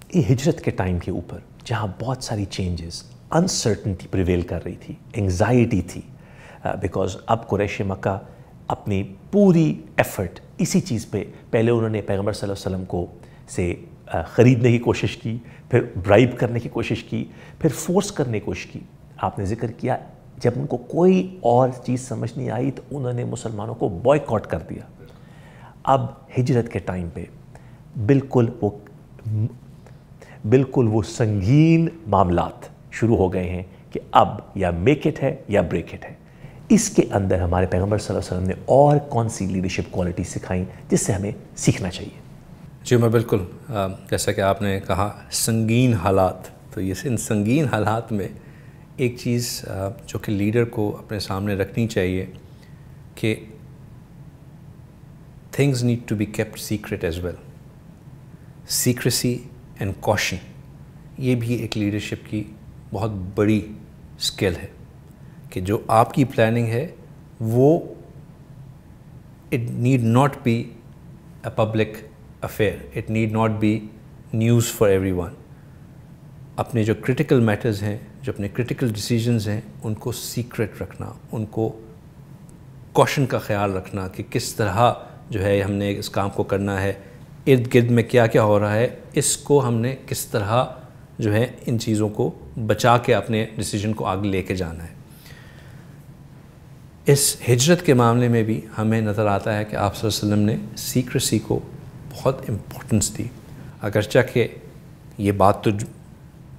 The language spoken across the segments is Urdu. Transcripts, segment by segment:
یہ ہجرت کے ٹائم کے اوپر جہاں بہت ساری چینجز، انسرٹنٹی پریویل کر رہی تھی، انگزائٹی تھی، بیکاز اب قریش مکہ اپنی پوری ایفرٹ اسی چیز پہ، پہلے انہوں نے پیغمبر صلی اللہ علیہ وسلم کو سے خریدنے کی کوشش کی، پھر برائب کرنے کی کوشش کی، پھر فورس کرنے کی کوشش کی. آپ نے ذکر کیا جب ان کو کوئی اور چیز سمجھ نہیں آئی تو انہوں نے مسلمانوں کو بوائیکاٹ کر دیا. اب ہجرت کے ٹائم پہ بالکل وہ سنگین معاملات شروع ہو گئے ہیں کہ اب یا میک اٹ ہے یا بریک اٹ ہے. اس کے اندر ہمارے پیغمبر صلی اللہ علیہ وسلم نے اور کون سی لیڈرشپ کوالٹی سکھائیں جس سے ہمیں سیکھنا چاہیے؟ جی میں بالکل، جیسا کہ آپ نے کہا سنگین حالات، تو یہ ان سنگین حالات میں ایک چیز جو کہ لیڈر کو اپنے سامنے رکھنی چاہیے کہ things need to be kept secret as well. Secrecy and caution, یہ بھی ایک لیڈرشپ کی بہت بڑی اسکل ہے کہ جو آپ کی پلاننگ ہے وہ it need not be a public affair, it need not be news for everyone. اپنے جو کرٹیکل میٹرز ہیں، جو اپنے کرٹیکل ڈیسیجنز ہیں، ان کو سیکرٹ رکھنا، ان کو کوشن کا خیال رکھنا کہ کس طرح جو ہے ہم نے اس کام کو کرنا ہے، ارد گرد میں کیا کیا ہو رہا ہے، اس کو ہم نے کس طرح جو ہے ان چیزوں کو بچا کے اپنے ڈیسیجن کو آگے لے کے جانا ہے. اس ہجرت کے معاملے میں بھی ہمیں نظر آتا ہے کہ آپ صلی اللہ علیہ وسلم نے سیکریسی کو بہت امپورٹنس دی. اگرچہ کہ یہ بات تو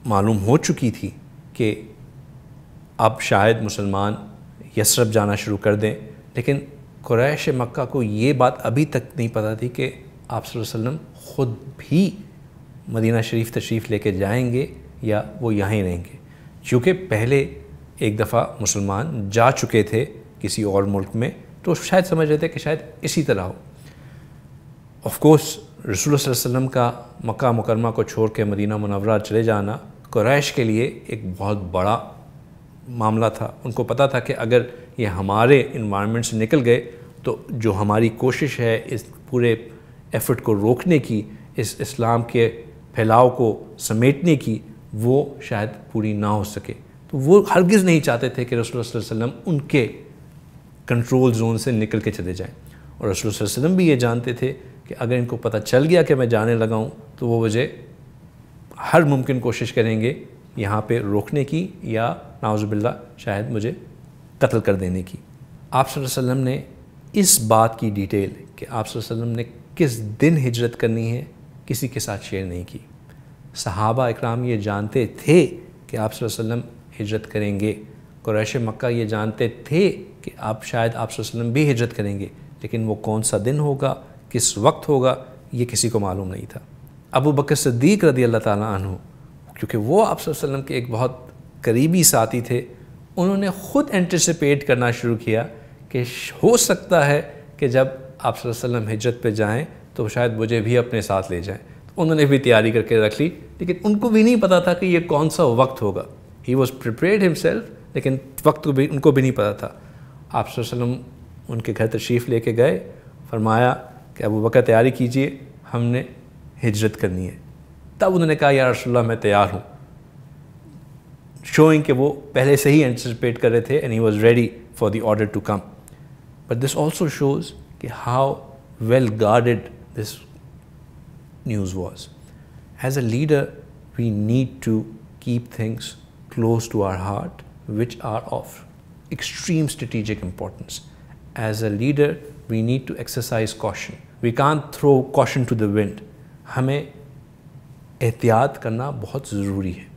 معلوم ہو چکی تھی کہ اب شاید مسلمان یثرب جانا شروع کر دیں، لیکن قریش مکہ کو یہ بات ابھی تک نہیں پتہ تھی کہ آپ صلی اللہ علیہ وسلم خود بھی مدینہ شریف تشریف لے کے جائیں گے یا وہ یہاں ہی رہیں گے. چونکہ پہلے ایک دفعہ مسلمان جا چکے تھے کسی اور ملک میں، تو شاید سمجھ رہے تھے کہ شاید اسی طرح ہو. آف کورس رسول اللہ صلی اللہ علیہ وسلم کا مکہ مکرمہ کو چھوڑ کے مدینہ منورہ چلے جانا قریش کے لیے ایک بہت بڑا معاملہ تھا. ان کو پتہ تھا کہ اگر یہ ہمارے انوائرمنٹ سے نکل گئے تو جو ہماری کوشش ہے اس پورے ایفرٹ کو روکنے کی، اس اسلام کے پھیلاؤ کو سمیٹنے کی، وہ شاید پوری نہ ہو سکے. تو وہ ہرگز نہیں چاہتے تھے کہ رسول اللہ صلی اللہ علیہ وسلم ان کے کنٹرول زون سے نکل کے چلے جائیں. اور رسول اللہ صلی اللہ علیہ وسلم بھی یہ جانتے تھے کہ اگر ان کو پتہ چل گیا کہ میں جانے لگا ہوں تو وہ مجھے ہر ممکن کوشش کریں گے یہاں پہ روکنے کی یا نعوذ باللہ شاید مجھے قتل کر دینے کی. آپ صلی اللہ علیہ وسلم نے اس بات کی ڈیٹیل کہ آپ صلی اللہ علیہ وسلم نے کس دن ہجرت کرنی ہے کسی کے ساتھ شیئر نہیں کی. صحابہ اکرام یہ جانتے تھے کہ آپ صلی اللہ علیہ وسلم ہجرت کریں گے، قریش مکہ یہ جانتے تھے کہ شاید آپ صلی اللہ علیہ وسلم بھی ہجرت کریں گے، لیکن وہ کون سا دن ہوگا، کس وقت ہوگا، یہ کسی کو معلوم نہیں تھا. ابو بکر صدیق رضی اللہ تعالیٰ عنہ، کیونکہ وہ آپ صلی اللہ علیہ وسلم کے ایک بہت قریبی ساتھی تھے، انہوں نے خود اینٹیسپیٹ کرنا شروع کیا کہ ہو سکتا ہے کہ جب آپ صلی اللہ علیہ وسلم ہجرت پہ جائیں تو شاید مجھے بھی اپنے ساتھ لے جائیں. تو انہوں نے بھی تیاری کر کے رکھ لی، لیکن ان کو بھی نہیں پتہ تھا کہ یہ کون سا وقت ہوگا. ہی واز پریپیئرڈ ہمسیلف، لیکن وقت کو بھی ان کو بھی نہیں پتہ تھا. آپ صلی اللہ علیہ وسلم ان کے گھر تشریف لے کے گئے، فرمایا کہ ابو بکر تیاری کیجئے، ہم نے ہجرت کرنی ہے. تب انہوں نے کہا یا رسول اللہ میں تیار ہوں، شوئنگ کہ وہ پہلے سے ہی اینٹیسپیٹ کر رہے تھے and he was ready for the order to come. But this also shows کہ how well guarded this news was. As a leader, we need to keep things close to our heart, which are of extreme strategic importance. As a leader, we need to exercise caution. We can't throw caution to the wind. ہمیں احتیاط کرنا بہت ضروری ہے.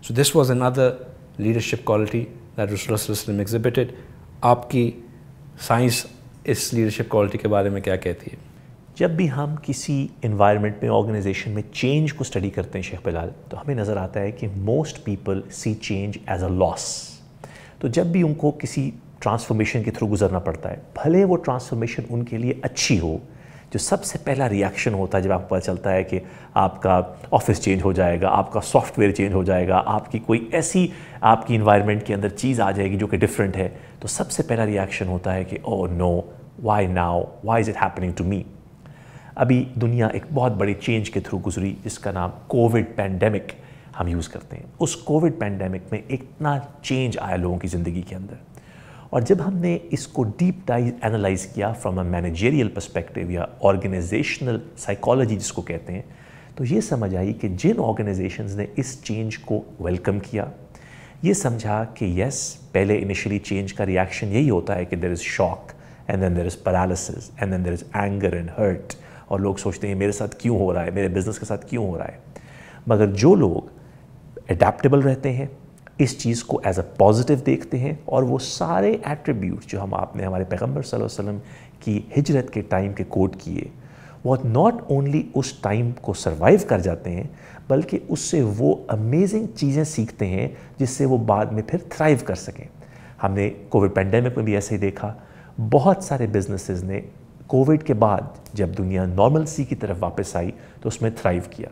So this was another leadership quality that Rasulullah sallallahu alaihi wasallam exhibited. آپ کی سائنس اس لیڈرشپ کوالٹی کے بارے میں کیا کہتی ہے؟ جب بھی ہم کسی انوائرمنٹ میں، آرگنائزیشن میں چینج کو اسٹڈی کرتے ہیں شیخ بلال، تو ہمیں نظر آتا ہے کہ most people see change as a loss. تو جب بھی ان کو کسی ٹرانسفارمیشن کے تھرو گزرنا پڑتا ہے، بھلے وہ ٹرانسفارمیشن ان کے لیے اچھی ہو، جو سب سے پہلا ریئیکشن ہوتا ہے جب آپ کو پتہ چلتا ہے کہ آپ کا آفس چینج ہو جائے گا، آپ کا سافٹ ویئر چینج ہو جائے گا، آپ کی کوئی ایسی آپ کی انوائرمنٹ کے اندر چیز آ جائے گی جو کہ ڈفرینٹ ہے، تو سب سے پہلا ریئیکشن ہوتا ہے کہ oh no, why now, why is it happening to me. ابھی دنیا ایک بہت بڑے چینج کے تھرو گزری جس کا نام کووڈ پینڈیمک ہم یوز کرتے ہیں. اس کووڈ پینڈیمک میں اتنا چینج آیا لوگوں کی زندگی کے اندر, اور جب ہم نے اس کو ڈیپ اینالائز کیا فرام اے مینیجریل پرسپیکٹیو یا آرگنائزیشنل سائیکالوجی جس کو کہتے ہیں, تو یہ سمجھ آئی کہ جن آرگنائزیشنز نے اس چینج کو ویلکم کیا, یہ سمجھا کہ یس پہلے انیشلی چینج کا ریاکشن یہی ہوتا ہے کہ there is shock and then there is paralysis and then there is anger and hurt, اور لوگ سوچتے ہیں میرے ساتھ کیوں ہو رہا ہے, میرے بزنس کے ساتھ کیوں ہو رہا ہے. مگر جو لوگ اڈیپٹیبل رہتے ہیں, اس چیز کو ایز اے پازیٹیو دیکھتے ہیں, اور وہ سارے ایٹریبیوٹس جو آپ نے ہمارے پیغمبر صلی اللہ علیہ وسلم کی ہجرت کے ٹائم کے کوٹ کیے, وہ ناٹ اونلی اس ٹائم کو سروائیو کر جاتے ہیں بلکہ اس سے وہ امیزنگ چیزیں سیکھتے ہیں جس سے وہ بعد میں پھر تھرائیو کر سکیں. ہم نے کووڈ پینڈیمک میں بھی ایسے ہی دیکھا, بہت سارے بزنسز نے کووڈ کے بعد جب دنیا نارمل سی کی طرف واپس آئی تو اس میں تھرائیو کیا.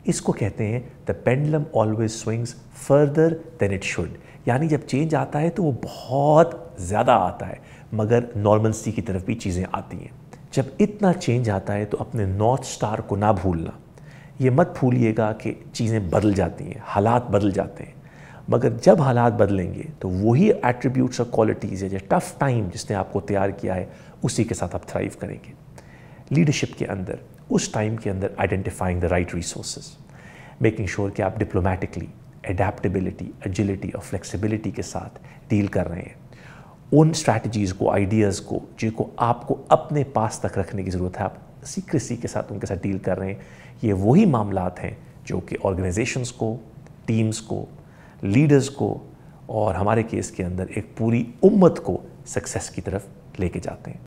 اس کو کہتے ہیں the pendulum always swings further than it should, یعنی جب چینج آتا ہے تو وہ بہت زیادہ آتا ہے مگر نارمل سی کی طرف بھی چیزیں آتی ہیں. جب اتنا چینج آتا ہے تو اپنے نارتھ سٹار کو نہ بھولنا. یہ مت بھولیے گا کہ چیزیں بدل جاتی ہیں, حالات بدل جاتے ہیں, مگر جب حالات بدلیں گے تو وہی ایٹریبیوٹس اور کوالٹیز ہے جو ٹف ٹائم جس نے آپ کو تیار کیا ہے اسی کے ساتھ آپ تھرائیو کریں گے. لیڈرشپ کے اندر اس ٹائم کے اندر identifying the right resources, making sure کہ آپ ڈپلومیٹکلی اڈیپٹیبلٹی, ایجلٹی اور فلیکسیبلٹی کے ساتھ ڈیل کر رہے ہیں. ان اسٹریٹجیز کو, آئیڈیاز کو جن کو آپ کو اپنے پاس تک رکھنے کی ضرورت ہے, آپ سیکریسی کے ساتھ ان کے ساتھ ڈیل کر رہے ہیں. یہ وہی معاملات ہیں جو کہ آرگنائزیشنز کو, ٹیمز کو, لیڈرز کو اور ہمارے کیس کے اندر ایک پوری امت کو سکسیس کی طرف لے کے جاتے ہیں.